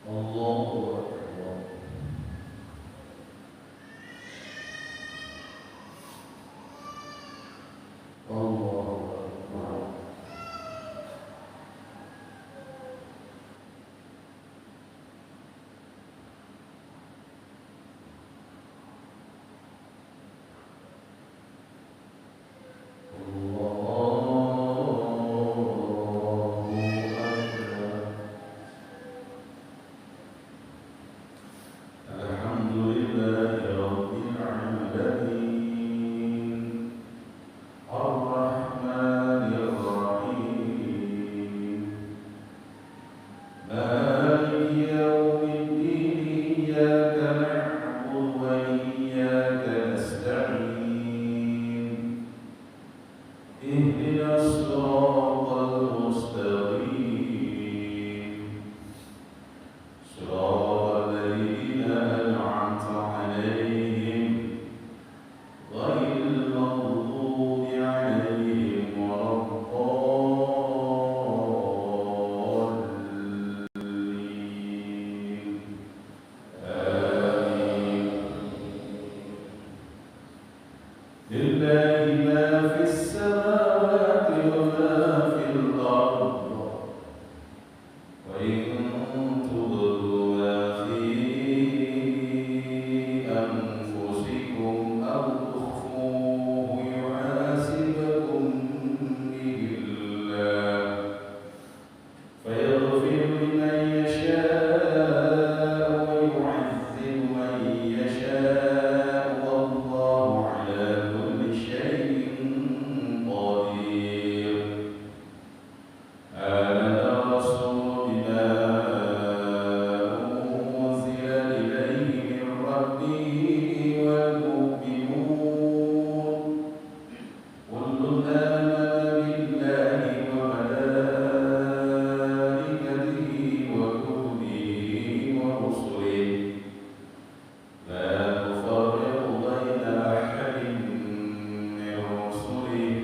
الله أكبر. الله أكبر. الحمد لله رب العالمين الرحمن الرحيم مالك يوم الدين إياك نعبد وإياك نستعين اهدنا الصراط المستقيم صراط الذين أنعمت عليهم غير المغضوب عليهم ولا الضالين آمين لله ما في السماوات وما في الأرض وإن تبدوا ما في أنفسكم أو تخفوه يحاسبكم به الله فيغفر لمن يشاء ويعذب من يشاء والله على كل شيء قدير آمن الرسول بما أنزل إليه من ربه والمؤمنون كل آمن بالله وملائكته وكتبه ورسله لا نفرق بين أحد من رسله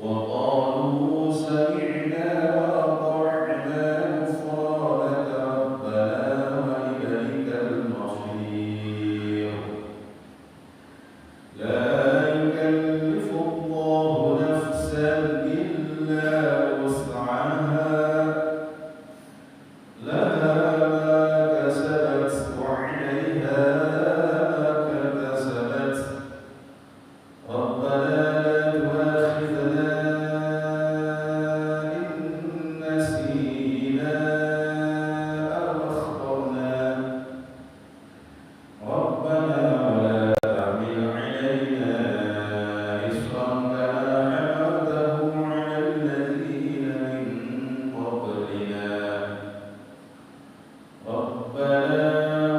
وقالوا سمعنا وأطعنا غفرانك ربنا وإليك المصير لا يكلف الله نفسا إلا وسعها لها ما كسبت وعليها ما اكتسبت ربنا لا تؤاخذنا إن نسينا أو أخطأنا ربنا ولا تحمل علينا إصرا كما حملته على الذين من قبلنا ربنا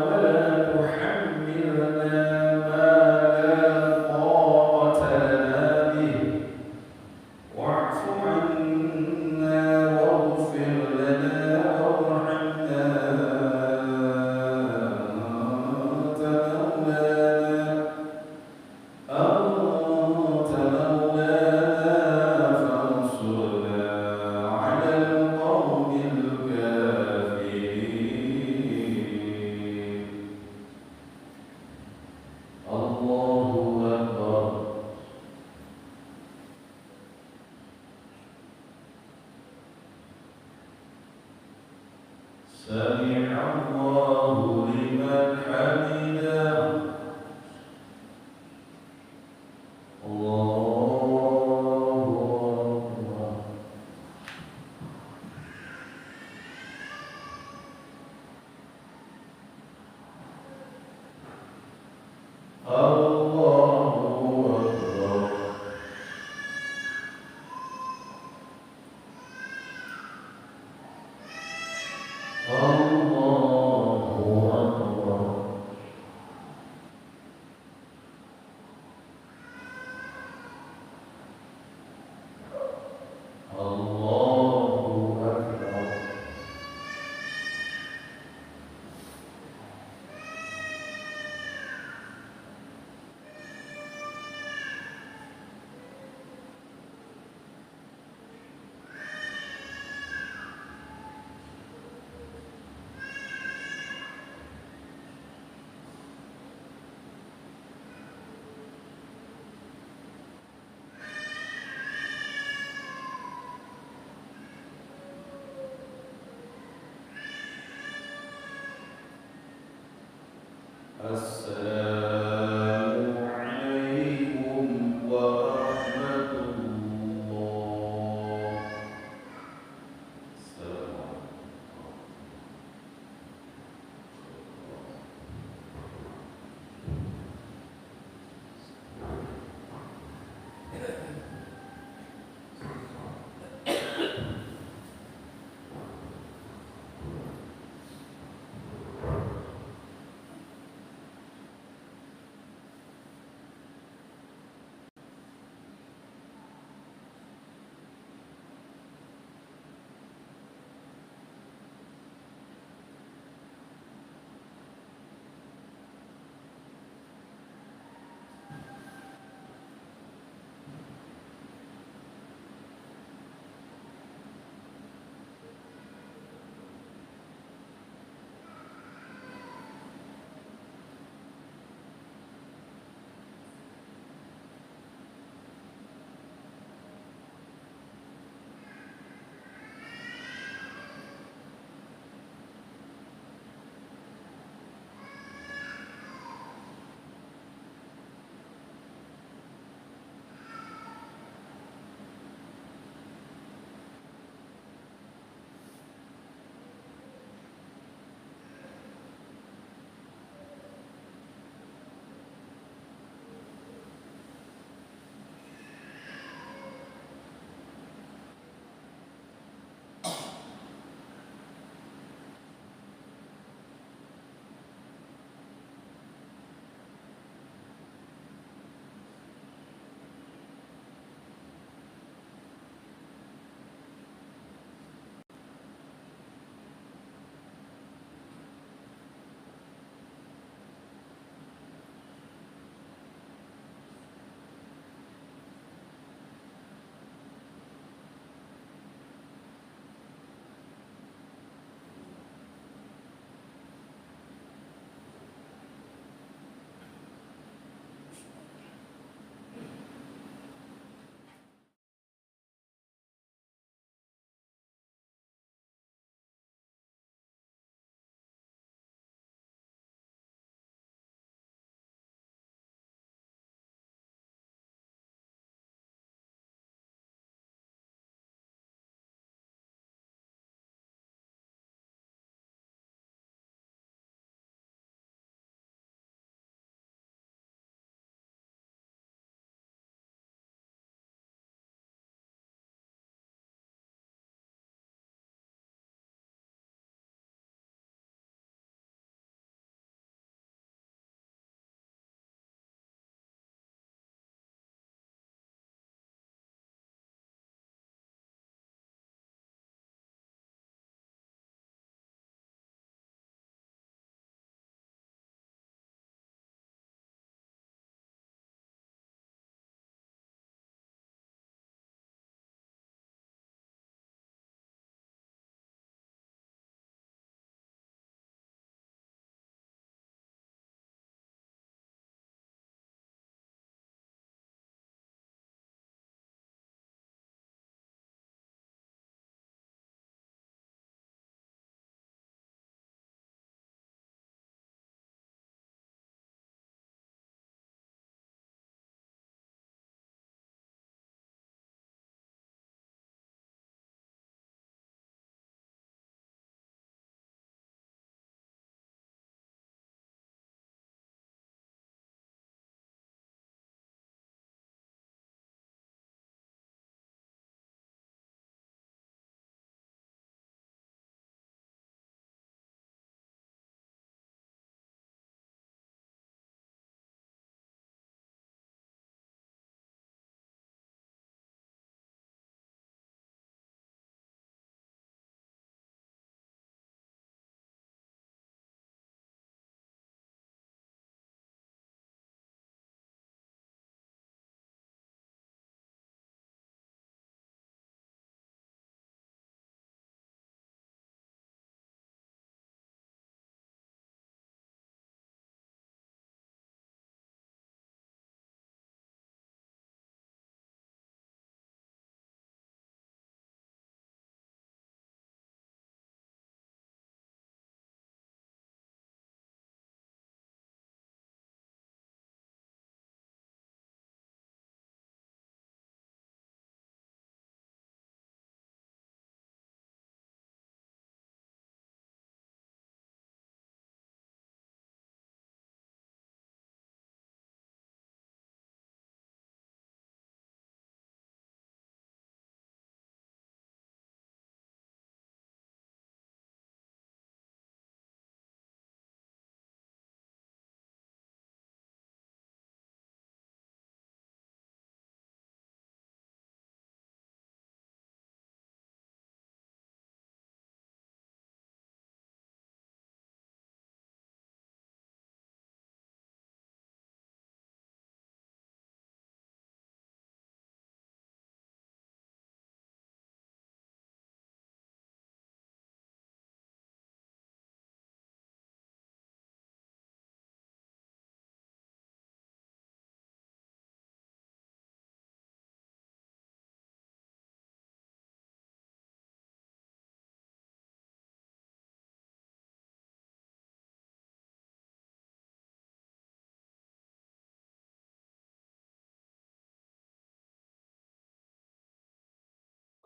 ولا تحملنا ما لا طاقة لنا به واعف عنا واغفر لنا وارحمنا أنت مولانا فانصرنا على القوم الكافرين الله أكبر سمع الله لمن حمده الله أكبر الله أكبر الله أكبر السلام عليكم ورحمة الله. السلام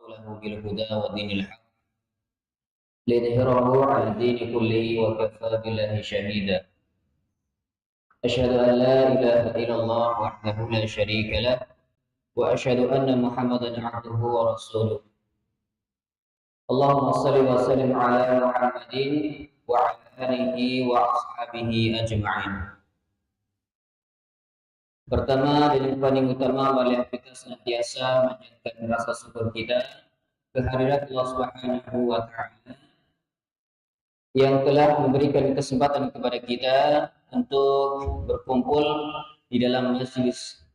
ورسوله بالهدى ودين الحق ليظهره على الدين كله وكفى بالله شهيدا. أشهد أن لا إله إلا الله وحده لا شريك له وأشهد أن محمدا عبده ورسوله. اللهم صل وسلم على محمد وعلى آله وأصحابه أجمعين. Pertama dan paling utama, marilah kita senantiasa menjadikan rasa syukur kita kehadirat Allah Subhanahu wa Ta'ala yang telah memberikan kesempatan kepada kita untuk berkumpul di dalam majelis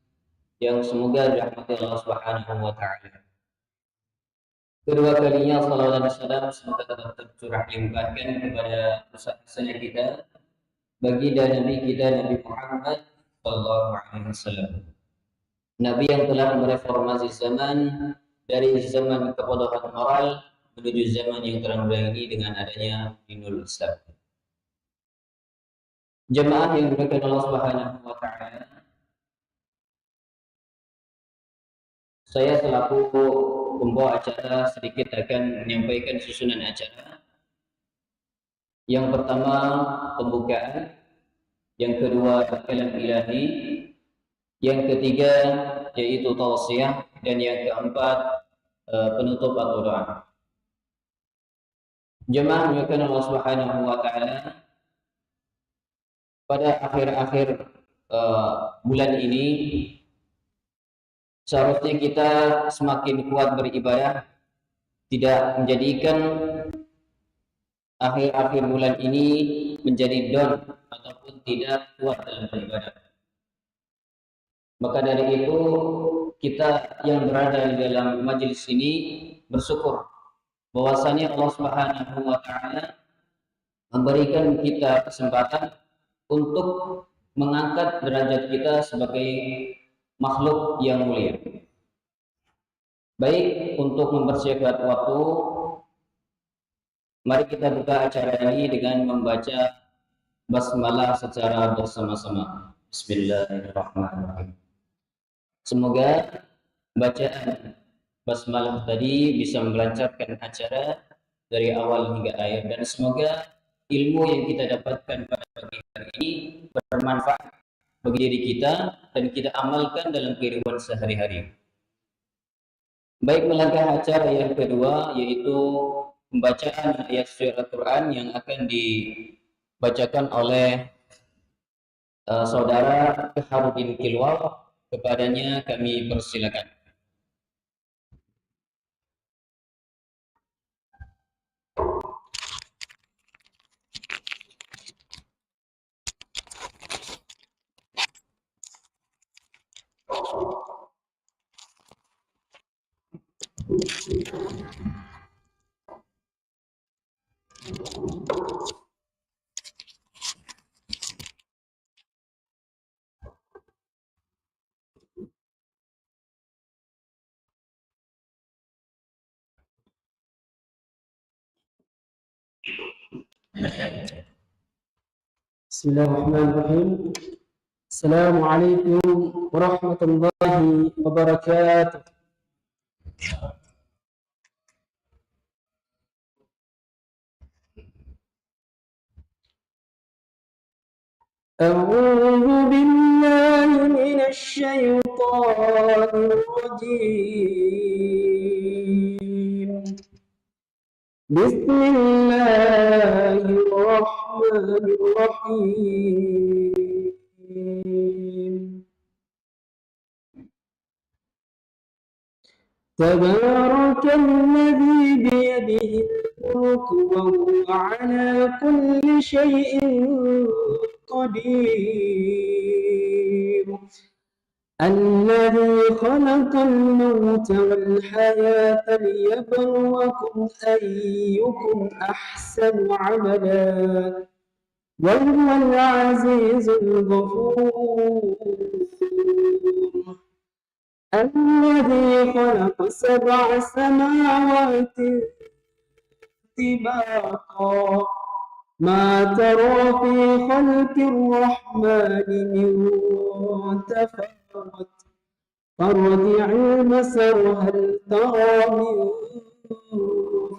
yang semoga dirahmati Allah Subhanahu wa Ta'ala. Kedua kalinya salawat dan salam semoga tetap tercurah limpahkan kepada usaha kita, baginda Nabi kita Nabi Muhammad sallallahu alaihi wasallam. Nabi yang telah mereformasi zaman dari zaman kebodohan moral menuju zaman yang terang ini dengan adanya dinul Islam. Jemaah yang dimuliakan Allah Subhanahu wa Ta'ala, saya selaku pembawa acara sedikit akan menyampaikan susunan acara. Yang pertama pembukaan, yang kedua kalam ilahi, yang ketiga yaitu tausiah, dan yang keempat penutup atau doa. Jemaah dimuliakan Allah Subhanahu wa Ta'ala, pada akhir-akhir bulan ini seharusnya kita semakin kuat beribadah, tidak menjadikan akhir-akhir bulan ini menjadi down ataupun tidak kuat dalam beribadah. Maka dari itu kita yang berada di dalam majelis ini bersyukur bahwasanya Allah Subhanahu wa Ta'ala memberikan kita kesempatan untuk mengangkat derajat kita sebagai makhluk yang mulia. Baik, untuk mempersingkat waktu, mari kita buka acara ini dengan membaca basmalah secara bersama-sama. Bismillahirrahmanirrahim. Semoga bacaan basmalah tadi bisa melancarkan acara dari awal hingga akhir, dan semoga ilmu yang kita dapatkan pada pagi hari ini bermanfaat bagi diri kita dan kita amalkan dalam kehidupan sehari-hari. Baik, melangkah acara yang kedua, yaitu pembacaan ayat suci Al-Quran yang akan dibacakan oleh saudara Harudin Kilwal. Kepadanya kami persilakan. Bismillahirrahmanirrahim. Assalamualaikum warahmatullahi wabarakatuh. A'udzu billahi minasy syaithanir rajim. Bismillahirrahmanirrahim. Tabarakalladzi biyadihi al-mulku wa huwa ala kulli syai'in qadir. الذي خلق الموت والحياة ليبلوكم أيكم أحسن عملا وهو العزيز الغفور. الذي خلق 7 سماوات طباقا ما ترى في خلق الرحمن من تفاوت فارجع البصر هل ترى من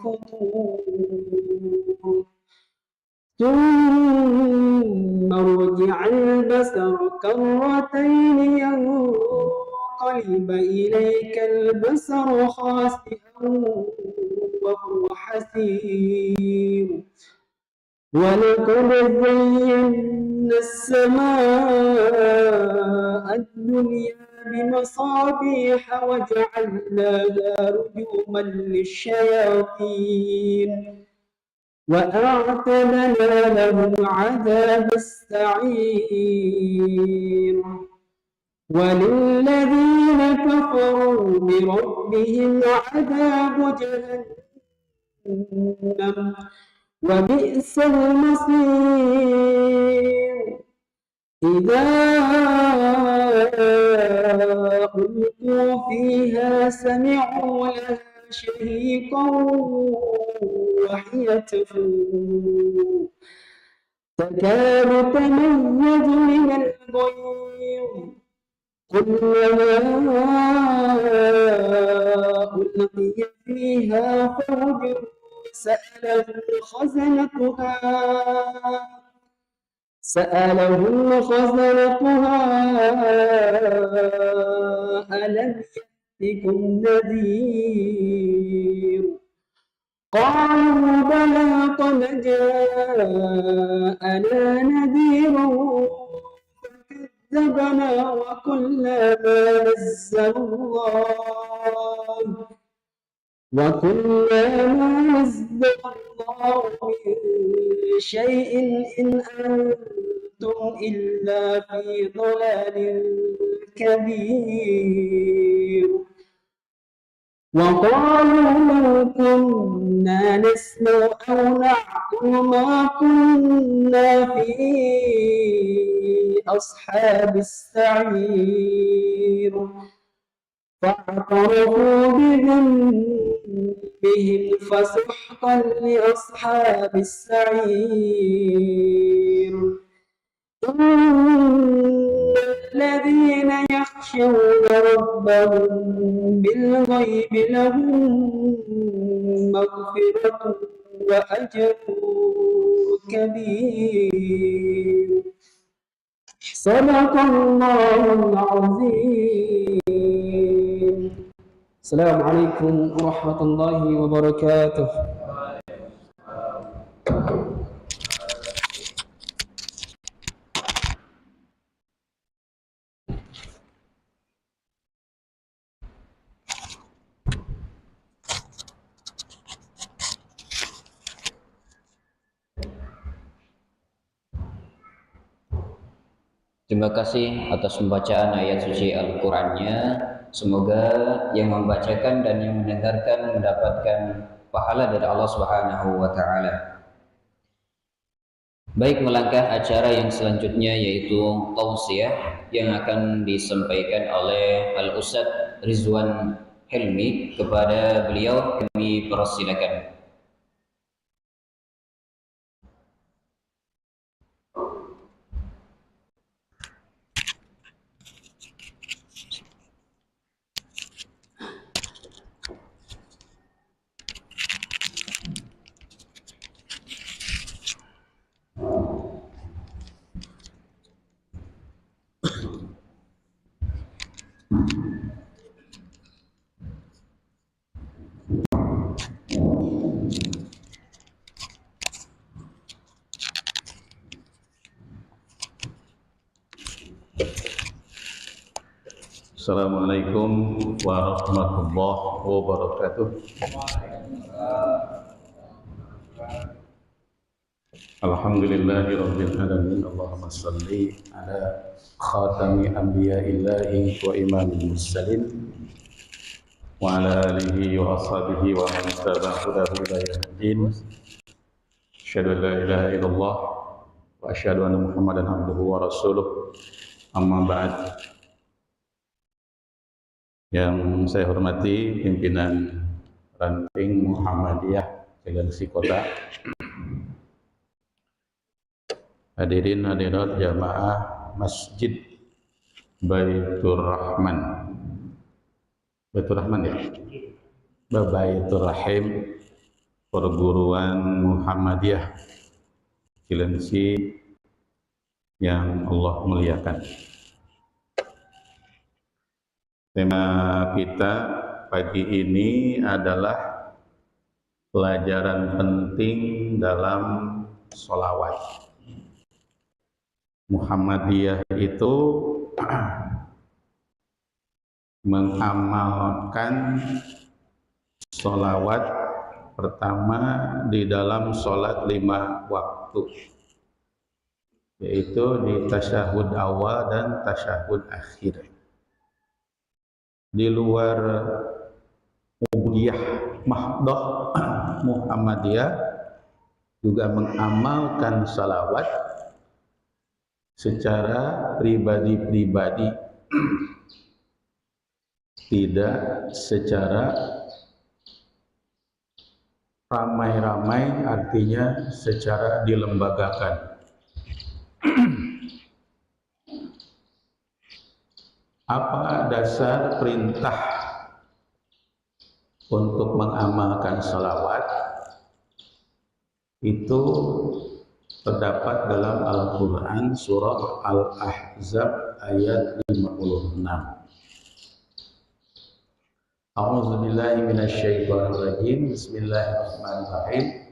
فطور ثم ارجع البصر كرتين ينقلب إليك البصر خاسئا وهو حسير ولقد زينا السماء الدنيا بمصابيح وجعلناها رجوما للشياطين وأعتدنا لهم عذاب السعير وللذين كفروا بربهم عذاب جهنم وبئس المصير إذا ألقوا فيها سمعوا لها شهيقا وهي تفور تكاد تميز من الغيظ كلما ألقي فيها فوج سألهم خزنتها ألم يأتكم نذير قالوا بلى قد جاءنا نذير فكذبنا وقلنا ما نزل الله من شيء إن أنتم إلا في ضلال كبير وقالوا لو كنا نسمع أو نعقل ما كنا في أصحاب السعير فاعترفوا بذنبهم فسحقا لأصحاب السعير إن الذين يخشون ربهم بالغيب لهم مغفرة وأجر كبير صدق الله العظيم. السلام عليكم ورحمة الله وبركاته. Terima kasih atas pembacaan ayat suci Al-Qur'annya. Semoga yang membacakan dan yang mendengarkan mendapatkan pahala dari Allah Subhanahu wa taala. Baik, melangkah acara yang selanjutnya yaitu tausiah yang akan disampaikan oleh Al-Ustadz Rizwan Helmi. Kepada beliau kami persilakan. Assalamualaikum warahmatullahi wabarakatuh. Alhamdulillahi rabbil alamin. Allahumma salli ala khatami anbiya'illahi wa imamil mursalin wa ala alihi wa ashabihi wa man tabi'ahu ila yaumiddin. Asyhadu an la ilaha illallah wa asyhadu anna Muhammadan abduhu wa rasuluh. Amma ba'd. Yang saya hormati pimpinan ranting Muhammadiyah Cilengsi Kota, hadirin hadirat jamaah Masjid Baitur Rahman Baitur Rahman ya? Baitur Rahim perguruan Muhammadiyah Cilengsi yang Allah muliakan. Tema kita pagi ini adalah pelajaran penting dalam sholawat. Muhammadiyah itu mengamalkan sholawat pertama di dalam sholat 5 waktu, yaitu di tasyahud awal dan tasyahud akhir. Di luar ubudiyah mahdoh, Muhammadiyah juga mengamalkan sholawat secara pribadi-pribadi, tidak secara ramai-ramai, artinya secara dilembagakan. Apa dasar perintah untuk mengamalkan sholawat? Itu terdapat dalam Al-Quran surah Al-Ahzab ayat 56. A'udzubillahi minasyaitonirrajim. Bismillahirrahmanirrahim.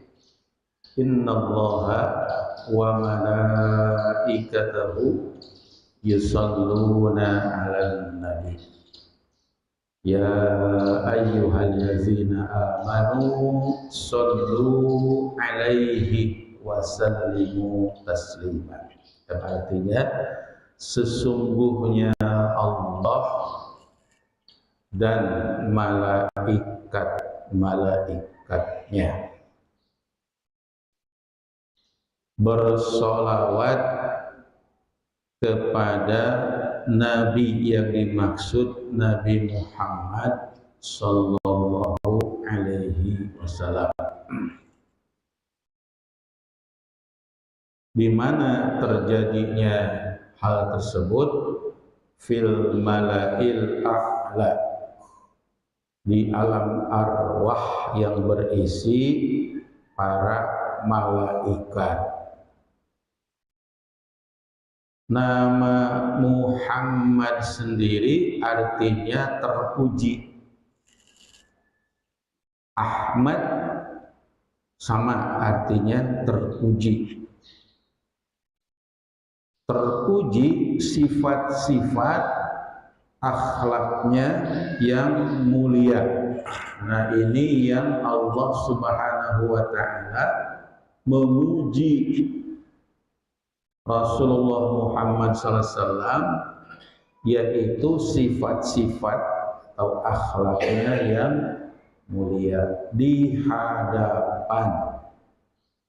Innallaha wa malaikatahu yusalluna 'alan nabi. Ya ayyuhallazina amanu shallu 'alaihi wa sallimu taslima. Artinya sesungguhnya Allah dan malaikat-malaikatnya bersolawat kepada Nabi yang dimaksud Nabi Muhammad Sallallahu Alaihi Wasallam. Di mana terjadinya hal tersebut? Fil malail a'la, di alam arwah yang berisi para malaikat. Nama Muhammad sendiri artinya terpuji. Ahmad sama artinya terpuji. Terpuji sifat-sifat akhlaknya yang mulia. Nah, ini yang Allah Subhanahu wa Ta'ala memuji Rasulullah Muhammad SAW, yaitu sifat-sifat atau akhlaknya yang mulia di hadapan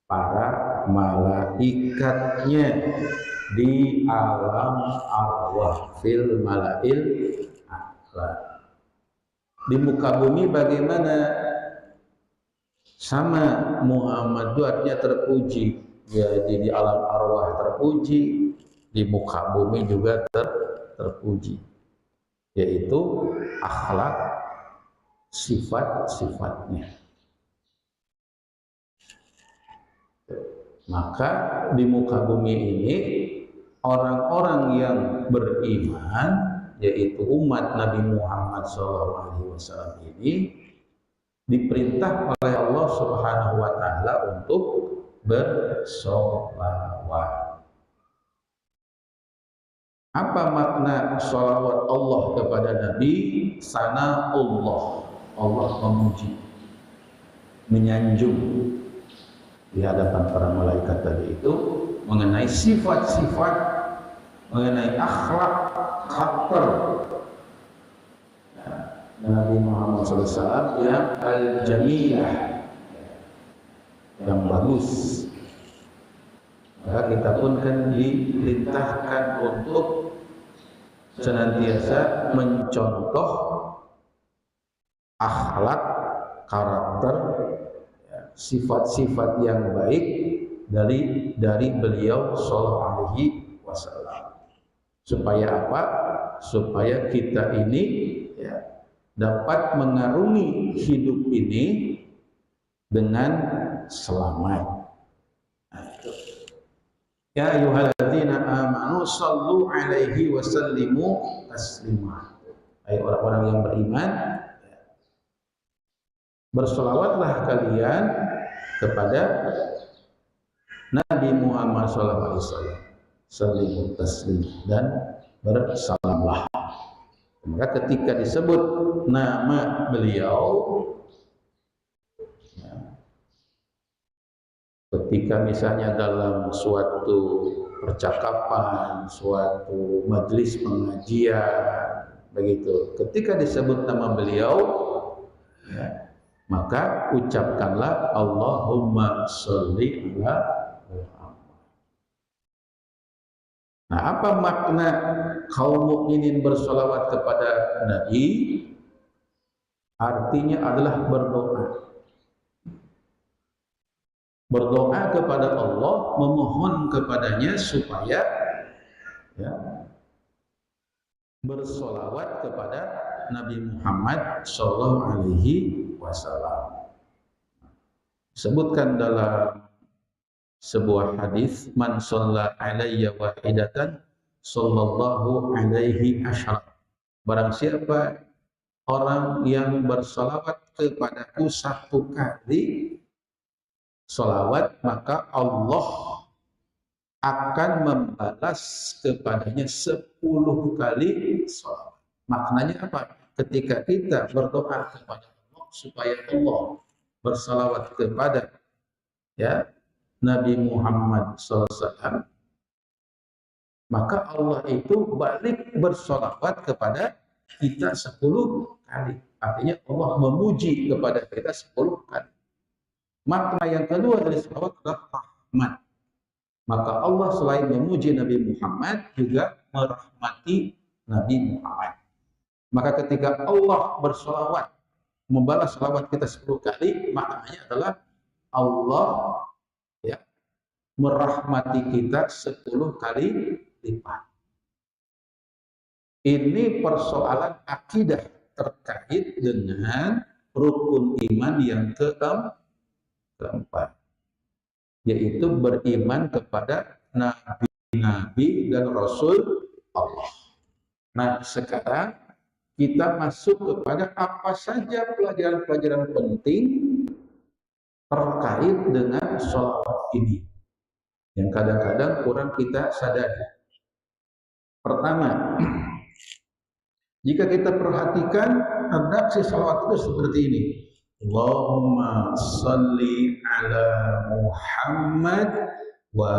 para malaikatnya di alam arwah, fil malail a'la. Di muka bumi bagaimana? Sama, Muhammad itu artinya terpuji. Ya, di alam arwah terpuji, di muka bumi juga terpuji, yaitu akhlak sifat-sifatnya. Maka di muka bumi ini orang-orang yang beriman, yaitu umat Nabi Muhammad SAW ini diperintah oleh Allah Subhanahu wa Ta'ala untuk bersolawat. Apa makna sholawat Allah kepada Nabi? Sana Allah memuji, menyanjung di hadapan para malaikat tadi itu mengenai sifat-sifat, mengenai akhlak, karakter Nabi Muhammad SAW yang al-jamilah, yang bagus. Maka kita pun kan diperintahkan untuk senantiasa mencontoh akhlak, karakter, sifat-sifat yang baik dari beliau Sallallahu Alaihi Wasallam. Supaya apa? Supaya kita ini dapat mengarungi hidup ini dengan selamat. Ya ayyuhalladzina amanu sallu alaihi wa sallimu taslima. Hai orang-orang yang beriman, bersolawatlah kalian kepada Nabi Muhammad SAW, sallimu taslim, dan bersalamlah. Maka ketika disebut nama beliau, ketika misalnya dalam suatu percakapan, suatu majelis pengajian, begitu, ketika disebut nama beliau, ya, maka ucapkanlah Allahumma sholli ala Muhammad. Nah, apa makna kaum mukminin bersolawat kepada Nabi? Artinya adalah berdoa. Berdoa kepada Allah, memohon kepadanya supaya ya, bersolawat kepada Nabi Muhammad Sallallahu Alaihi Wasallam. Sebutkan dalam sebuah hadis, man shalla alayya wahidatan sallallahu alaihi asyara. Barang siapa orang yang bersolawat kepadaku satu kali solawat, maka Allah akan membalas kepadanya 10 kali solawat. Maknanya apa? Ketika kita berdoa kepada Allah supaya Allah bersolawat kepada ya Nabi Muhammad SAW, maka Allah itu balik bersolawat kepada kita 10 kali. Artinya Allah memuji kepada kita 10 kali. Makna yang kedua dari salawat adalah rahmat. Maka Allah selain memuji Nabi Muhammad juga merahmati Nabi Muhammad. Maka ketika Allah bersolawat, membalas salawat kita 10 kali, maknanya adalah Allah ya merahmati kita 10 kali lipat. Ini persoalan akidah terkait dengan rukun iman yang keempat, yaitu beriman kepada nabi-nabi dan rasul Allah. Nah, sekarang kita masuk kepada apa saja pelajaran-pelajaran penting terkait dengan sholawat ini yang kadang-kadang kurang kita sadari. Pertama, jika kita perhatikan redaksi sholawat itu seperti ini. Allahumma salli ala Muhammad wa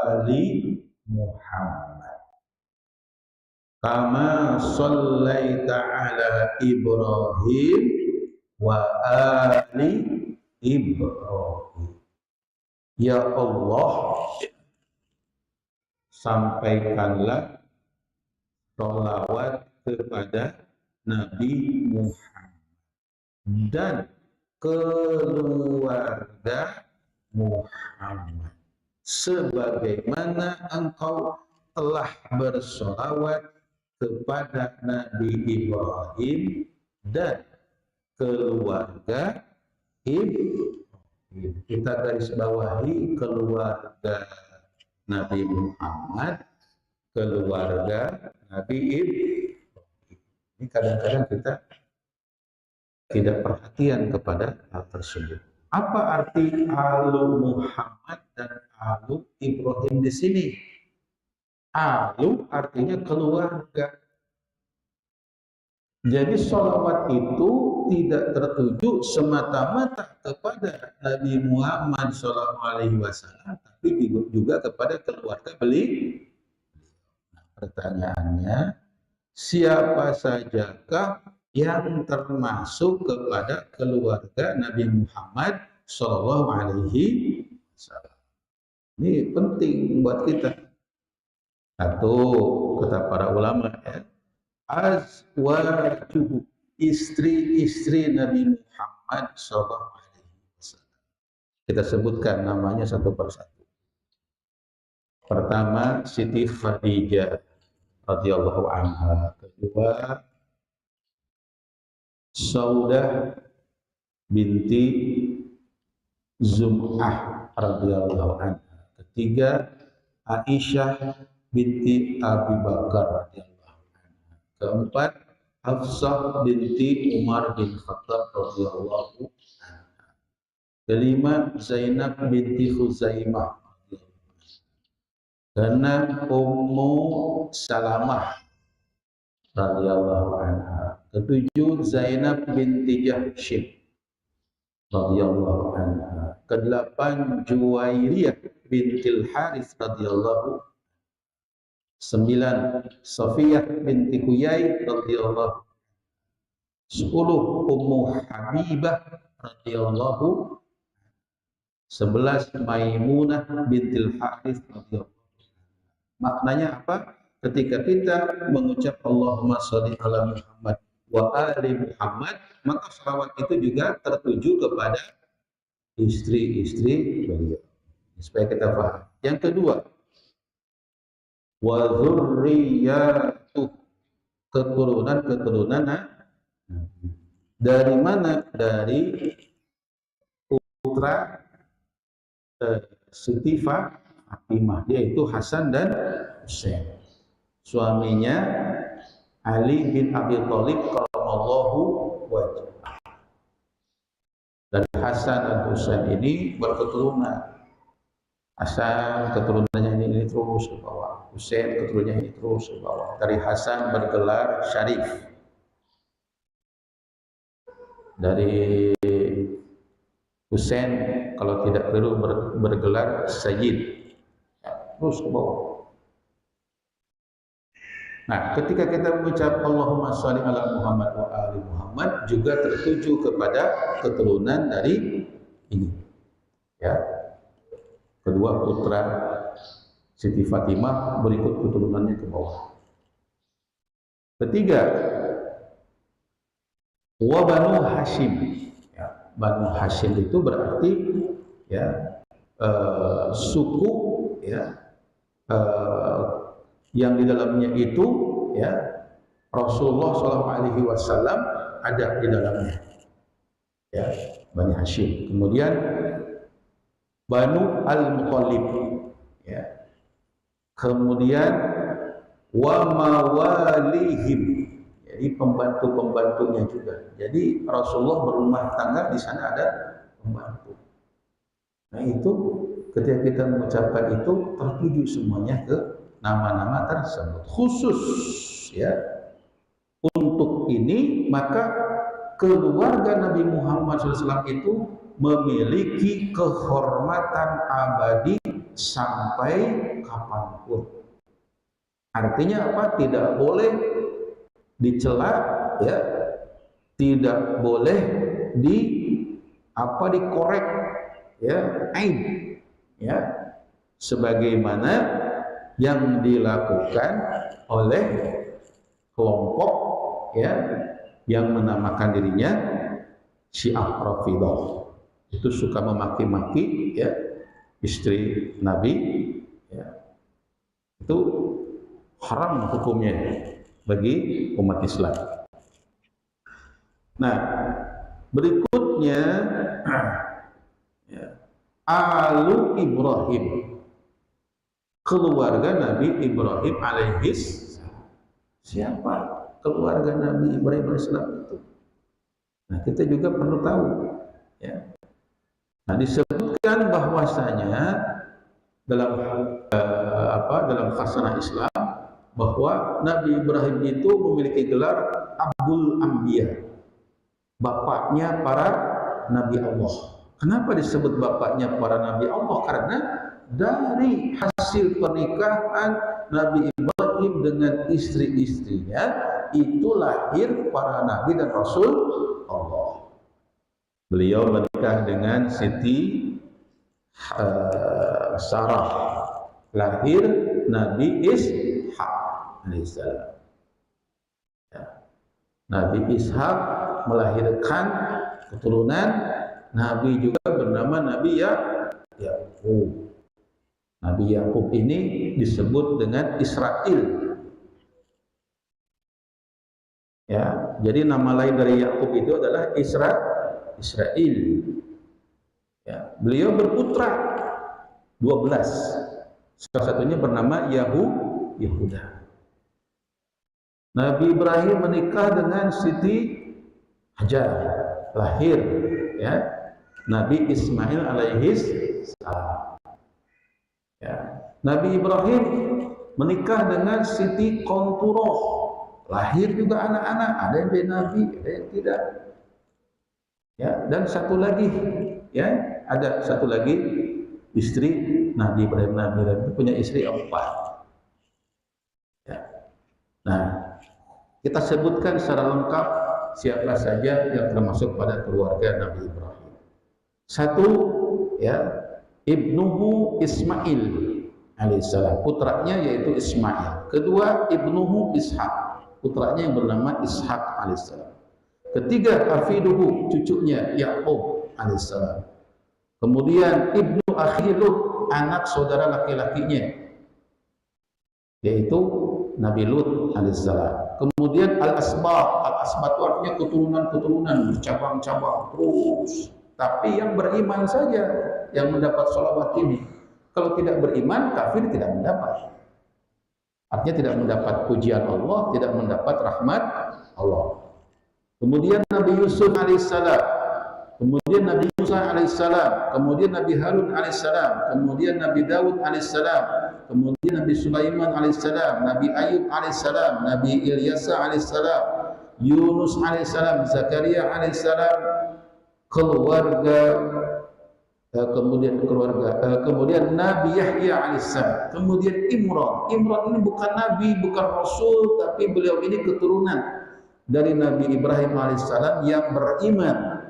ali Muhammad kama sallaita ala Ibrahim wa ali Ibrahim. Ya Allah, sampaikanlah sholawat kepada Nabi Muhammad dan keluarga Muhammad sebagaimana engkau telah bersolawat kepada Nabi Ibrahim dan keluarga Ibrahim. Kita garis bawahi keluarga Nabi Muhammad, keluarga Nabi Ibrahim. Ini kadang-kadang kita tidak perhatian kepada hal tersebut. Apa arti alu Muhammad dan alu Ibrahim di sini? Alu artinya keluarga. Jadi sholawat itu tidak tertuju semata-mata kepada Nabi Muhammad SAW, tapi juga kepada keluarga beliau. Nah, pertanyaannya, siapa sajakah yang termasuk kepada keluarga Nabi Muhammad SAW? Ini penting buat kita. Satu, kata para ulama, ya, azwajuhu, istri-istri Nabi Muhammad SAW. Kita sebutkan namanya satu persatu. Pertama, Siti Khadijah radhiyallahu anha. Kedua, Saudah binti Zum'ah radhiyallahu anha. Ketiga, Aisyah binti Abi Bakar radhiyallahu anha. Keempat, Hafsah binti Umar bin Khattab radhiyallahu anha. Kelima, Zainab binti Khuzaimah. Keenam, Ummu Salamah radhiyallahu anha. Ketujuh, Zainab binti Jahsy radhiyallahu anha. Kedelapan, Juwairiyah bintil Harits radhiyallahu. Sembilan, Safiyah binti Huyai radhiyallahu. 10, Ummu Habibah radhiyallahu. 11, Maimunah bintil Harits radhiyallahu. Maknanya apa? Ketika kita mengucap Allahumma sholli ala Muhammad wa ali Muhammad, maka salawat itu juga tertuju kepada istri-istri beliau. Supaya kita paham. Yang kedua, wa dzurriyyatuh, keturunan-keturunan dari mana? Dari putra Siti Fatimah, yaitu Hasan dan Husain. Suaminya Ali bin Abi Thalib karramallahu wajhah. Dan Hasan dan Husain ini berketurunan. Hasan keturunannya ini terus ke bawah, Husain keturunannya ini terus ke bawah. Dari Hasan bergelar Syarif, dari Husain kalau tidak keliru bergelar Sayyid, terus ke bawah. Nah, ketika kita mengucap Allahumma sholli ala Muhammad wa ali Muhammad, juga tertuju kepada keturunan dari ini. Ya. Kedua putra Siti Fatimah, berikut keturunannya ke bawah. Ketiga, wa Banu Hashim. Ya, Banu Hashim itu berarti ya suku ya yang di dalamnya itu ya Rasulullah SAW ada di dalamnya, ya, Bani Hashim. Kemudian Banu Al-Muttalib, ya. Kemudian wa mawalihim, jadi pembantu-pembantunya juga. Jadi Rasulullah berumah tangga, di sana ada pembantu. Nah itu ketika kita mengucapkan itu tertuju semuanya ke nama-nama tersebut. Khusus ya untuk ini, maka keluarga Nabi Muhammad SAW itu memiliki kehormatan abadi sampai kapanpun. Artinya apa? Tidak boleh dicela, ya, tidak boleh dikorek, ya, aib, ya, sebagaimana yang dilakukan oleh kelompok ya yang menamakan dirinya Syiah Rafidhah. Itu suka memaki-maki ya istri Nabi, ya. Itu haram hukumnya bagi umat Islam. Nah, berikutnya ya, Alu Ibrahim, keluarga Nabi Ibrahim alaihis. Siapa keluarga Nabi Ibrahim alaihissalam itu? Nah, kita juga perlu tahu, ya. Nah, disebutkan bahwasanya dalam dalam khasanah Islam bahwa Nabi Ibrahim itu memiliki gelar Abul Anbiya, bapaknya para Nabi Allah. Kenapa disebut bapaknya para Nabi Allah? Karena dari hasil pernikahan Nabi Ibrahim dengan istri-istrinya itu lahir para nabi dan rasul Allah. Beliau menikah dengan Siti Sarah, lahir Nabi Ishak alaihissalam. Ya. Nabi Ishak melahirkan keturunan Nabi juga bernama Nabi Yakub. Nabi Yakub ini disebut dengan Israel. Ya, jadi nama lain dari Yakub itu adalah Israel. Ya, beliau berputra 12. Salah satunya bernama Yahuda. Nabi Ibrahim menikah dengan Siti Hajar, lahir ya Nabi Ismail alaihi salam. Ya. Nabi Ibrahim menikah dengan Siti Qanturah, lahir juga anak-anak, ada yang jadi nabi, ada yang tidak. Ya, dan satu lagi, ya, ada satu lagi istri Nabi Ibrahim. Nabi Ibrahim itu punya istri 4. Ya. Nah, kita sebutkan secara lengkap siapa saja yang termasuk pada keluarga Nabi Ibrahim. Satu, ya, ibnuhu Ismail alaihissalam, putranya yaitu Ismail. Kedua, ibnuhu Ishak, putranya yang bernama Ishak alaihissalam. Ketiga, hafiduhu, cucunya Yakub alaihissalam. Kemudian ibnu akhi Lut, anak saudara laki-lakinya, yaitu Nabi Lut alaihissalam. Kemudian al-asbat itu artinya keturunan-keturunan bercabang-cabang terus. Tapi yang beriman saja yang mendapat sholawat ini. Kalau tidak beriman, kafir tidak mendapat. Artinya tidak mendapat pujian Allah, tidak mendapat rahmat Allah. Kemudian Nabi Yusuf alaihissalam, kemudian Nabi Musa alaihissalam, kemudian Nabi Harun alaihissalam, kemudian Nabi Daud alaihissalam, kemudian Nabi Sulaiman alaihissalam, Nabi Ayub alaihissalam, Nabi Ilyasa alaihissalam, Yunus alaihissalam, Zakaria alaihissalam, kemudian Nabi Yahya alaihissalam, kemudian Imran ini bukan nabi, bukan rasul, tapi beliau ini keturunan dari Nabi Ibrahim alaihissalam yang beriman,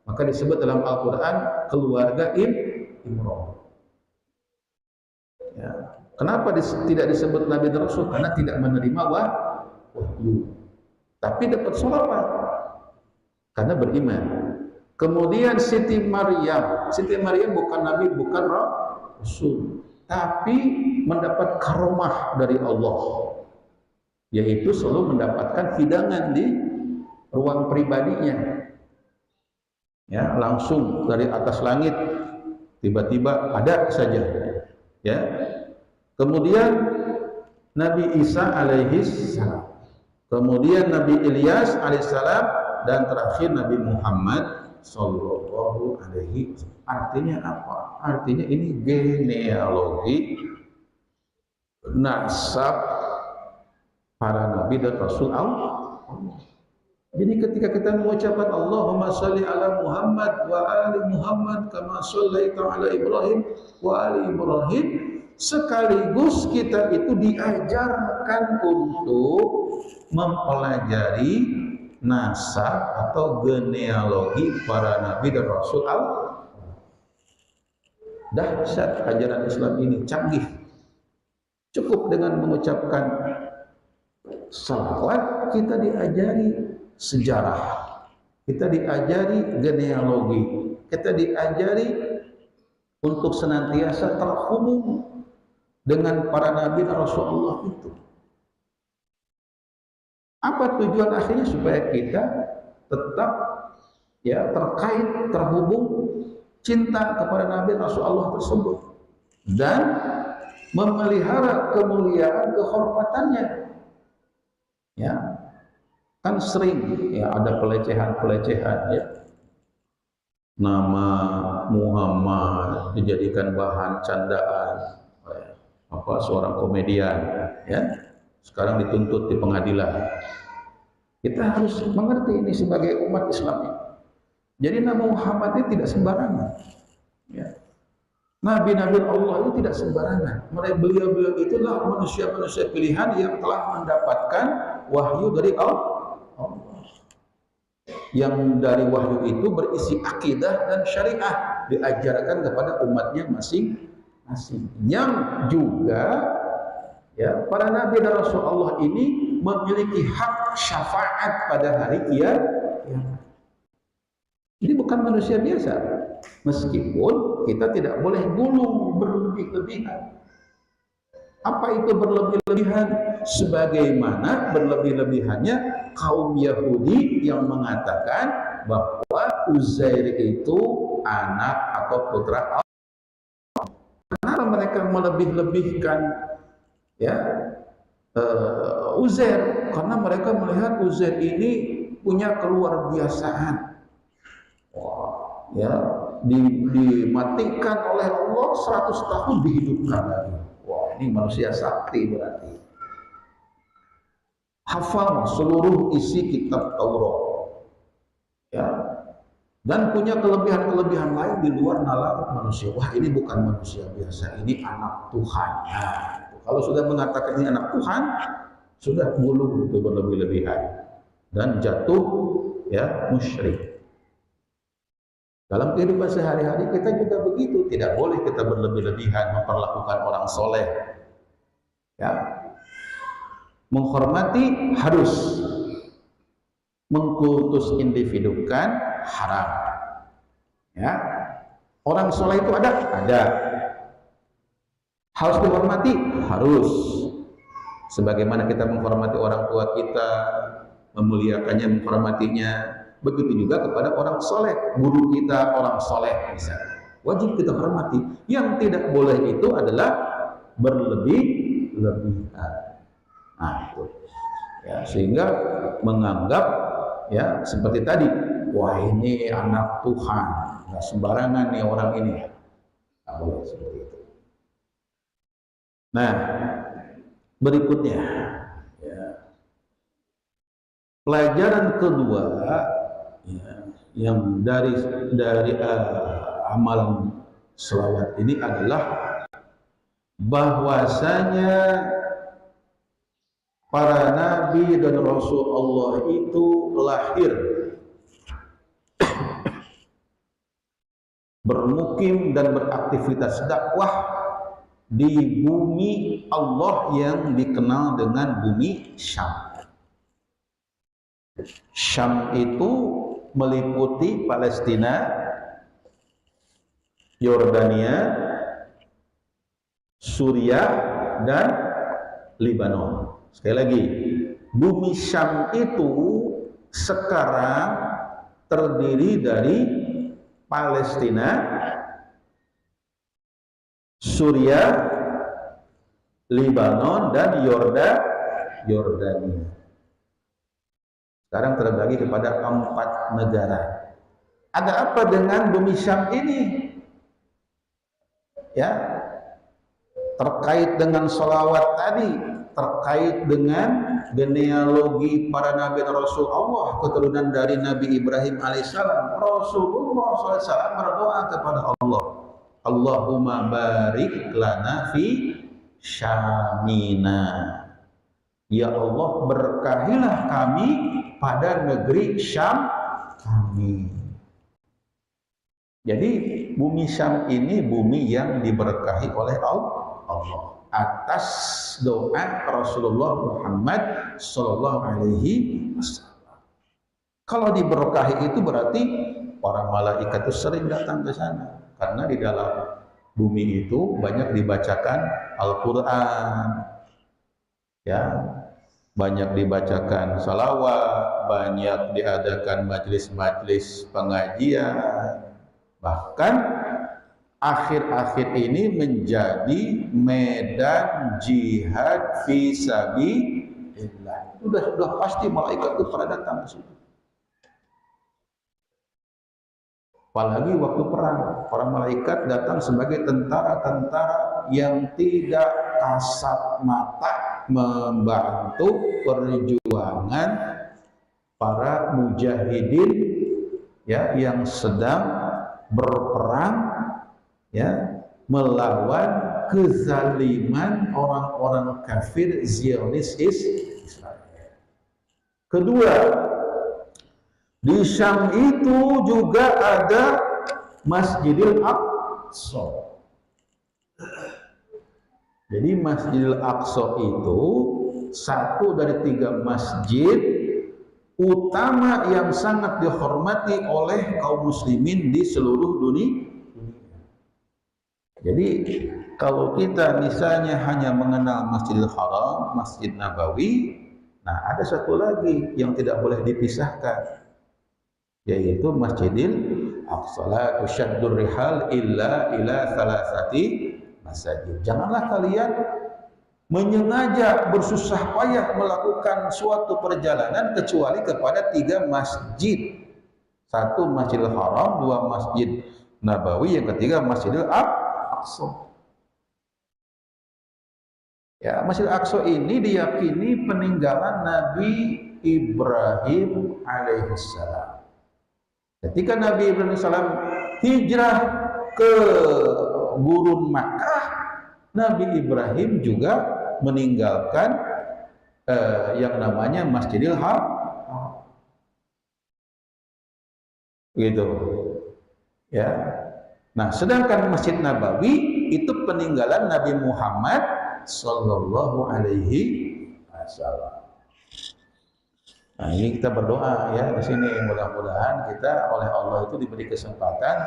maka disebut dalam Al-Quran keluarga Imran. Ya. Kenapa tidak disebut Nabi dan Rasul? Karena tidak menerima wahyu, tapi dapat sholawat karena beriman. Kemudian Siti Maryam bukan Nabi, bukan Rasul, tapi mendapat karomah dari Allah, yaitu selalu mendapatkan hidangan di ruang pribadinya. Ya, langsung dari atas langit tiba-tiba ada saja. Ya. Kemudian Nabi Isa alaihi salam, kemudian Nabi Ilyas alaihissalam, dan terakhir Nabi Muhammad sallallahu alaihi wasallam. Artinya apa? Artinya ini genealogi nasab para nabi dan rasul Allah. Jadi ketika kita mengucapkan Allahumma sholli ala Muhammad wa ali Muhammad kama shallaita ala Ibrahim wa ali Ibrahim, sekaligus kita itu diajarkan untuk mempelajari nasab atau genealogi para nabi dan rasul Allah. Dahsyat ajaran Islam ini, canggih. Cukup dengan mengucapkan salawat kita diajari sejarah, kita diajari genealogi, kita diajari untuk senantiasa terhubung dengan para nabi dan rasul Allah itu. Apa tujuan akhirnya? Supaya kita tetap ya terkait, terhubung, cinta kepada Nabi Rasul Allah tersebut dan memelihara kemuliaan kehormatannya. Ya, kan sering ya ada pelecehan-pelecehan ya. Nama Muhammad dijadikan bahan candaan seorang komedian ya. Sekarang dituntut di pengadilan. Kita harus mengerti ini sebagai umat Islam. Jadi nama Muhammad itu tidak sembarangan. Ya. Nabi-nabi Allah itu tidak sembarangan. Beliau itulah manusia-manusia pilihan yang telah mendapatkan wahyu dari Allah. Yang dari wahyu itu berisi akidah dan syariah, diajarkan kepada umatnya masing-masing. Yang juga ya, para nabi dan rasul Allah ini memiliki hak syafaat pada hari kiamat. Ini bukan manusia biasa. Meskipun kita tidak boleh gulu berlebih-lebihan. Apa itu berlebih-lebihan? Sebagaimana berlebih-lebihannya kaum Yahudi yang mengatakan bahwa Uzair itu anak atau putra Allah. Kenapa mereka melebih-lebihkan ya Uzair? Karena mereka melihat Uzair ini punya keluar biasaan. Ya, dimatikan oleh Allah 100 tahun dihidupkan lagi. Wah, ini manusia sakti berarti. Hafal seluruh isi kitab Taurat. Ya. Dan punya kelebihan-kelebihan lain di luar nalar manusia. Wah, ini bukan manusia biasa, ini anak Tuhan. Nah, kalau sudah mengatakan ini anak Tuhan, sudah gulu itu berlebih-lebihan dan jatuh ya musyrik. Dalam kehidupan sehari-hari kita juga begitu, tidak boleh kita berlebih-lebihan memperlakukan orang soleh. Ya, menghormati harus, mengkultus individu kan haram. Ya, orang soleh itu ada, harus dihormati, harus. Sebagaimana kita menghormati orang tua kita, memuliakannya, menghormatinya. Begitu juga kepada orang soleh, guru kita orang soleh misalnya, wajib kita hormati. Yang tidak boleh itu adalah berlebih-lebihan. Nah itu, ya, sehingga menganggap ya seperti tadi, wah ini anak Tuhan, nggak sembarangan nih orang ini, nggak boleh seperti itu. Nah berikutnya, ya, pelajaran kedua. Ya, yang dari amalan selawat ini adalah bahwasanya para nabi dan rasul Allah itu lahir bermukim dan beraktivitas dakwah di bumi Allah yang dikenal dengan bumi Syam. Syam itu meliputi Palestina, Yordania, Suriah, dan Lebanon. Sekali lagi, bumi Syam itu sekarang terdiri dari Palestina, Suriah, Lebanon, dan Yordania. Sekarang terbagi kepada 4 negara. Ada apa dengan bumi Syam ini? Ya, terkait dengan sholawat tadi, terkait dengan genealogi para nabi dan rasul Allah, keturunan dari Nabi Ibrahim alaihissalam. Rasulullah SAW berdoa kepada Allah, Allahumma barik lana fi Syamina. Ya Allah, berkahilah kami pada negeri Syam kami. Jadi bumi Syam ini bumi yang diberkahi oleh Allah atas doa Rasulullah Muhammad Sallallahu Alaihi Wasallam. Kalau diberkahi itu berarti para malaikat itu sering datang ke sana, karena di dalam bumi itu banyak dibacakan Al-Quran, ya, banyak dibacakan salawat, banyak diadakan majelis-majelis pengajian. Bahkan akhir-akhir ini menjadi medan jihad fi sabilillah. Sudah pasti malaikat itu pada datang ke situ. Apalagi waktu perang, para malaikat datang sebagai tentara-tentara yang tidak kasat mata membantu perjuangan para mujahidin, ya, yang sedang berperang, ya, melawan kezaliman orang-orang kafir Zionis Israel. Kedua, di Syam itu juga ada Masjidil Aqsa. Jadi Masjidil Aqsa itu satu dari 3 masjid utama yang sangat dihormati oleh kaum muslimin di seluruh dunia. Jadi kalau kita misalnya hanya mengenal Masjidil Haram, Masjid Nabawi, nah ada satu lagi yang tidak boleh dipisahkan, yaitu Masjidil Aqsa. La tusyaddur rihal illa ila salasati masajid. Janganlah kalian menyengaja bersusah payah melakukan suatu perjalanan kecuali kepada 3 masjid. 1 Masjidil Haram, 2 Masjid Nabawi, yang ketiga Masjidil Aqsa. Ya, Masjidil Aqsa ini diyakini peninggalan Nabi Ibrahim alaihissalam. Ketika Nabi Ibrahim alaihissalam hijrah ke Gurun Makkah, Nabi Ibrahim juga meninggalkan yang namanya Masjidil Haram. Gitu. Ya. Nah, sedangkan Masjid Nabawi itu peninggalan Nabi Muhammad sallallahu alaihi wasallam. Nah, ini kita berdoa ya di sini, mudah-mudahan kita oleh Allah itu diberi kesempatan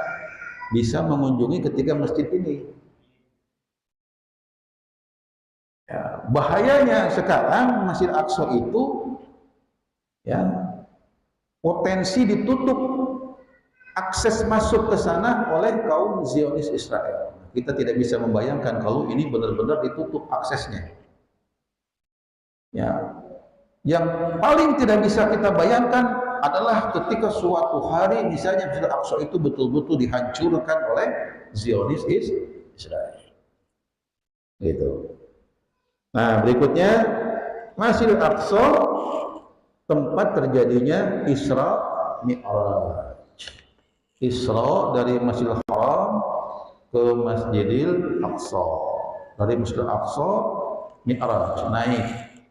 bisa mengunjungi ketiga masjid ini. Ya, bahayanya sekarang Masjid Aqsa itu ya potensi ditutup akses masuk ke sana oleh kaum Zionis Israel. Kita tidak bisa membayangkan kalau ini benar-benar ditutup aksesnya. Ya, yang paling tidak bisa kita bayangkan adalah ketika suatu hari misalnya Masjid Aqsa itu betul-betul dihancurkan oleh Zionis Israel. Gitu. Nah, berikutnya Masjid Aqsa tempat terjadinya Isra Mi'raj. Isra dari Masjidil Haram ke Masjidil Aqsa. Dari Masjidil Aqsa Mi'raj, naik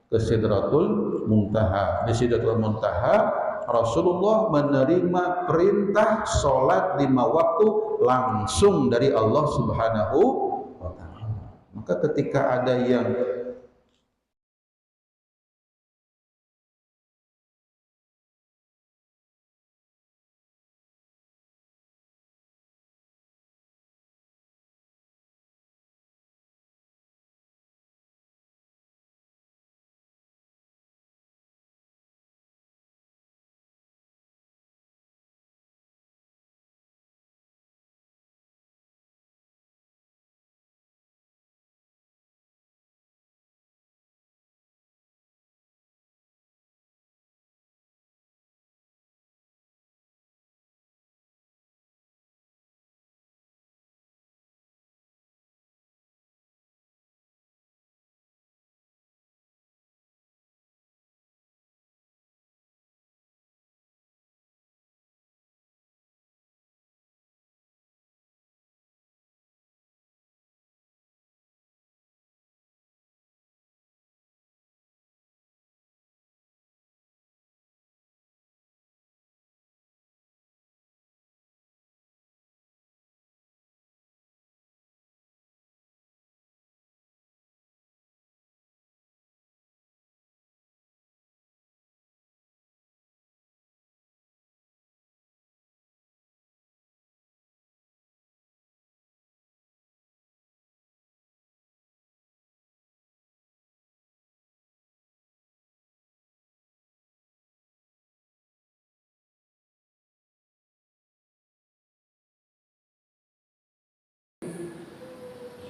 ke Sidratul Muntaha. Di Sidratul Muntaha Rasulullah menerima perintah sholat 5 waktu langsung dari Allah Subhanahu wa ta'ala. Maka ketika ada yang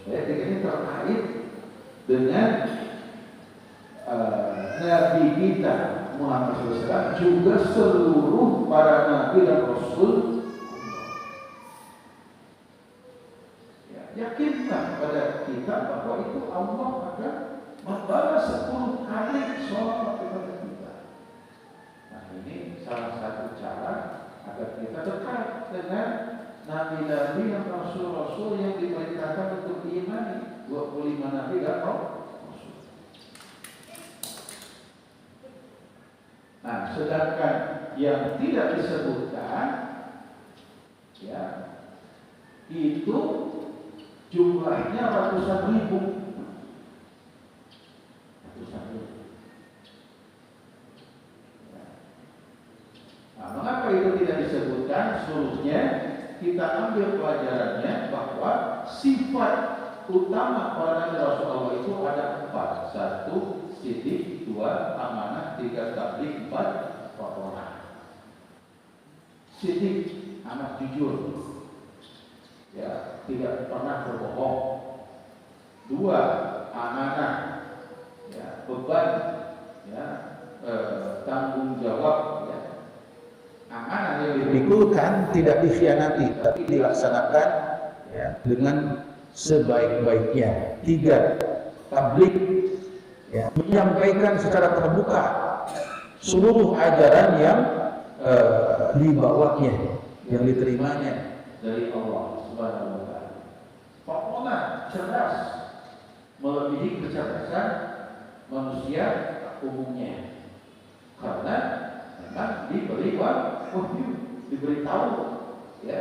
ini terkait dengan Nabi kita Muhammad SAW, juga seluruh para Nabi dan Rasul. Ya, yakinkan pada kita bahwa itu Allah akan membalas 10 kali sholat kepada kita. Nah, ini salah satu cara agar kita dekat dengan Nabi-Nabi dan Rasul-Rasul yang diperintahkan untuk diimani. 25 Nabi dan Rasul. Nah, sedangkan yang tidak disebutkan, ya, itu jumlahnya ratusan ribu. Ratusan ribu. Nah, mengapa itu tidak disebutkan seluruhnya? Kita ambil pelajarannya bahwa sifat utama para nabi Rasulullah itu ada 4. 1 sidik, 2 amanah, 3 tabligh, 4 fatonah. Sidik amat jujur, ya, tidak pernah berbohong. 2 amanah, ya, beban, ya, tanggung jawab, ya. Amanah yang dipikulkan tidak dikhianati, tapi dilaksanakan, ya, dengan sebaik-baiknya. 3 tabligh, ya, menyampaikan secara terbuka seluruh ajaran yang dibawanya, yang diterimanya dari Allah Subhanahu wa taala. Fatonah, cerdas, melebihi kecerdasan manusia umumnya, karena memang diberi wahyu, diberitahu, ya,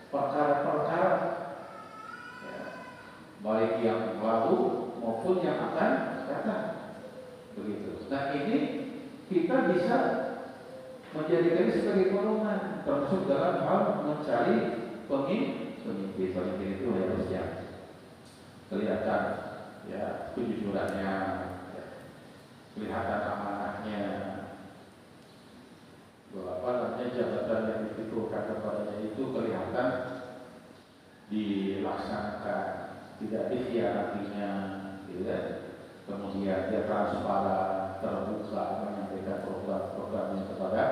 perkara-perkara, ya, baik yang lalu maupun yang akan datang, begitu. Nah, ini kita bisa menjadikannya sebagai golongan, termasuk dalam hal mencari pemimpin. Pemimpin itu harus yang kelihatan, ya, kejujurannya, ya, kelihatan amanahnya, jabatan yang dipikirkan kepadanya itu kelihatan dilaksanakan, tidak dikhianatinya, gitu kan? Kemudian dia transparan, terbuka, menyampaikan program-programnya kepada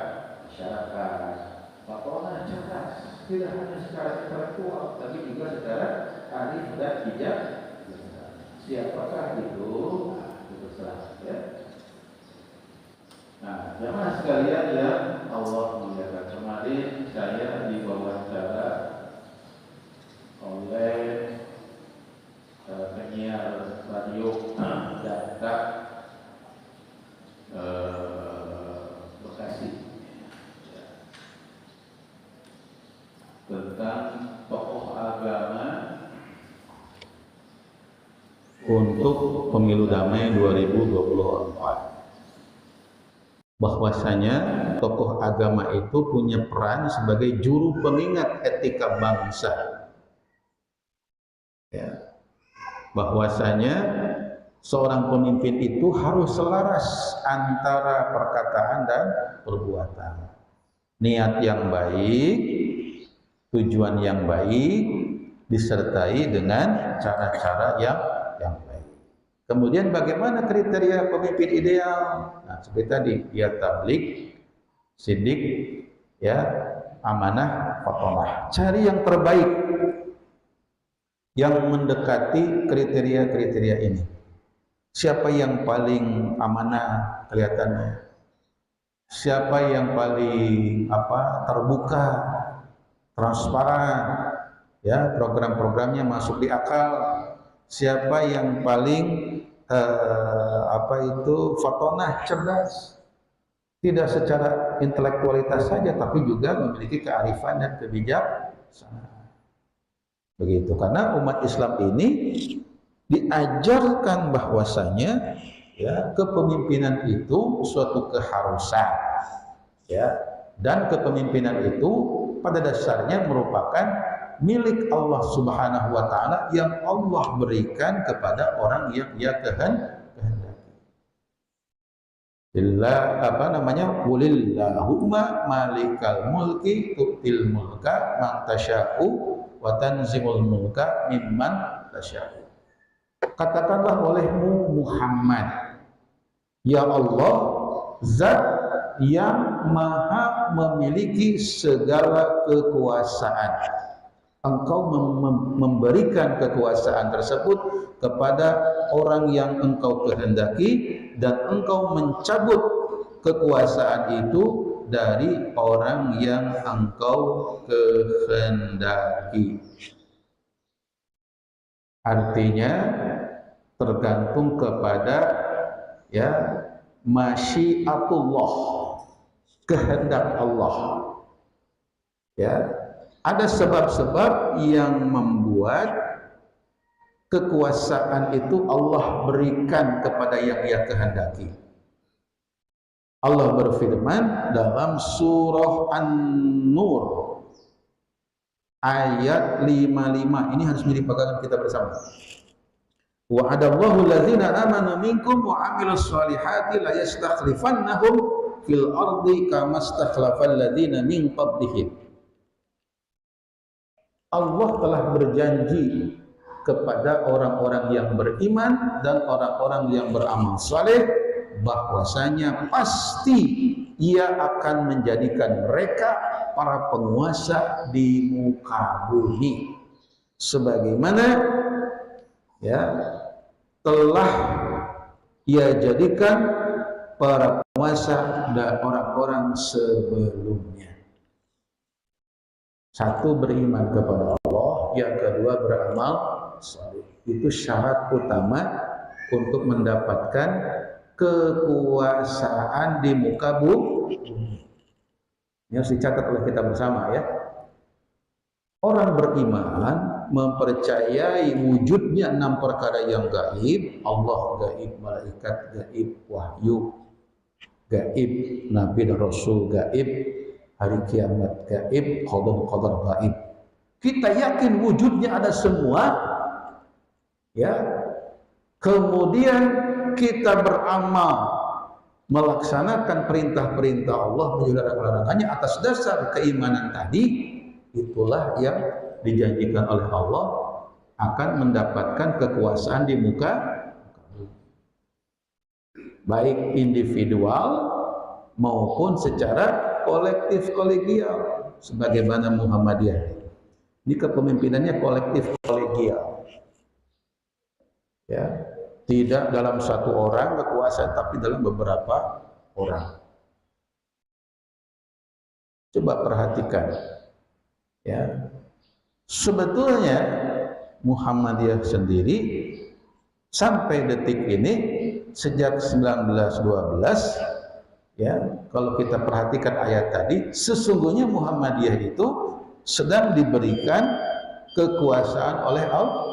masyarakat. Fatonah, cerdas, tidak hanya secara intelektual, tapi juga secara arif dan bijak. Siapakah itu? Itu terserah, ya. Nah, jemaah sekalian yang Allah muliakan, kemarin saya diwawancara oleh penyiar radio data Bekasi, ya, tentang tokoh agama untuk pemilu damai 2024. Bahwasanya tokoh agama itu punya peran sebagai juru pengingat etika bangsa, ya. Bahwasanya seorang pemimpin itu harus selaras antara perkataan dan perbuatan, niat yang baik, tujuan yang baik, disertai dengan cara-cara yang baik. Kemudian bagaimana kriteria pemimpin ideal? Nah, seperti tadi, dia tabligh, sidik, ya, amanah, fatonah. Cari yang terbaik, yang mendekati kriteria-kriteria ini. Siapa yang paling amanah kelihatannya? Siapa yang paling terbuka, transparan, ya, program-programnya masuk di akal? Siapa yang paling fatonah, cerdas, tidak secara intelektualitas saja, tapi juga memiliki kearifan dan kebijaksanaan. Begitu, karena umat Islam ini diajarkan bahwasanya, ya, kepemimpinan itu suatu keharusan, ya, dan kepemimpinan itu pada dasarnya merupakan milik Allah Subhanahu wa taala yang Allah berikan kepada orang yang Dia kehendaki. Qulillahumma malikal mulki tu'til mulka man tasya'u wa tanzimul mulka mimman tasya'u. Katakanlah olehmu Muhammad, ya Allah, zat yang maha memiliki segala kekuasaan. Engkau memberikan kekuasaan tersebut kepada orang yang engkau kehendaki, dan engkau mencabut kekuasaan itu dari orang yang engkau kehendaki. Artinya tergantung kepada, ya, masyiatullah, kehendak Allah, ya. Ada sebab-sebab yang membuat kekuasaan itu Allah berikan kepada yang Dia kehendaki. Allah berfirman dalam surah An-Nur ayat 55. Ini harus menjadi pegangan kita bersama. Wa'adallahu alladzina amanu minkum wa 'amilus shalihati la yastakhlifannahum fil ardi kama stakhlafal ladzina min qablihim. Allah telah berjanji kepada orang-orang yang beriman dan orang-orang yang beramal saleh bahwasanya pasti Ia akan menjadikan mereka para penguasa di muka bumi sebagaimana ya telah Ia jadikan para penguasa dan orang-orang sebelumnya. Satu, beriman kepada Allah, yang kedua beramal saleh. Itu syarat utama untuk mendapatkan kekuasaan di muka bumi. Ini harus dicatat oleh kita bersama ya. Orang beriman mempercayai wujudnya 6 perkara yang gaib. Allah gaib, malaikat gaib, wahyu gaib, nabi dan rasul gaib, hari kiamat gaib, qadar gaib. Kita yakin wujudnya ada semua ya. Kemudian kita beramal melaksanakan perintah-perintah Allah, menjauhi larangannya atas dasar keimanan tadi. Itulah yang dijanjikan oleh Allah akan mendapatkan kekuasaan di muka baik individual maupun secara kolektif kolegial sebagaimana Muhammadiyah. Ini kepemimpinannya kolektif kolegial. Ya, tidak dalam satu orang kekuasaan tapi dalam beberapa orang. Coba perhatikan. Ya, sebetulnya Muhammadiyah sendiri sampai detik ini sejak 1912 ya, kalau kita perhatikan ayat tadi, sesungguhnya Muhammadiyah itu sedang diberikan kekuasaan oleh Allah.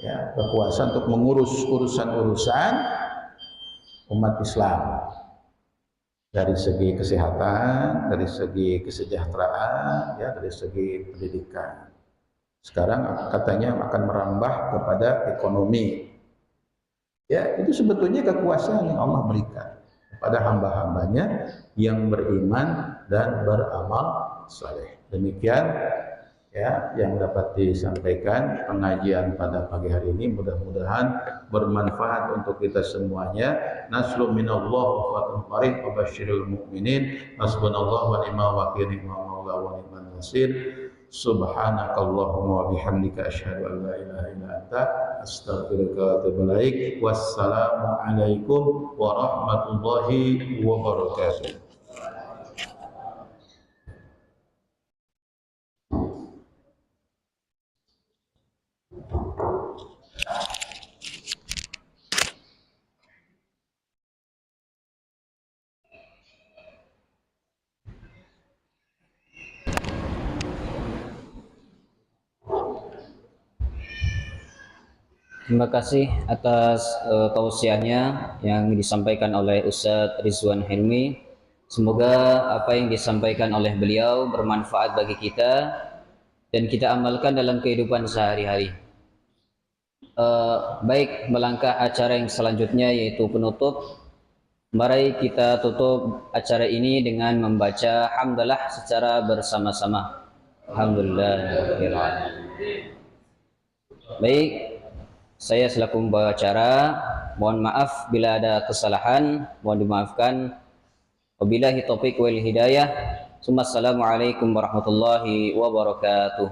Ya, kekuasaan untuk mengurus urusan-urusan umat Islam. Dari segi kesehatan, dari segi kesejahteraan, ya, dari segi pendidikan. Sekarang katanya akan merambah kepada ekonomi. Ya, itu sebetulnya kekuasaan yang Allah berikan kepada hamba-hambanya yang beriman dan beramal saleh. Demikian ya yang dapat disampaikan pengajian pada pagi hari ini, mudah-mudahan bermanfaat untuk kita semuanya. Nasrun minallah wa fathun qarib wa basyiril mu'minin. Hasbunallahu wa ni'mal wakil, ni'mal maula wa ni'mal nasir. Subhanakallahumma wa bihamdika asyhadu an la ilaha illa anta astaghfiruka wa atubu ilaik. Wassalamu alaikum warahmatullahi wabarakatuh. Terima kasih atas tausiahnya yang disampaikan oleh Ustadz Rizwan Hilmi. Semoga apa yang disampaikan oleh beliau bermanfaat bagi kita dan kita amalkan dalam kehidupan sehari-hari. Baik, melangkah acara yang selanjutnya yaitu penutup. Mari kita tutup acara ini dengan membaca hamdalah secara bersama-sama. Alhamdulillah. Baik, saya selaku pembawa acara mohon maaf bila ada kesalahan, mohon dimaafkan. Wabillahi taufiq wal hidayah. Assalamualaikum warahmatullahi wabarakatuh.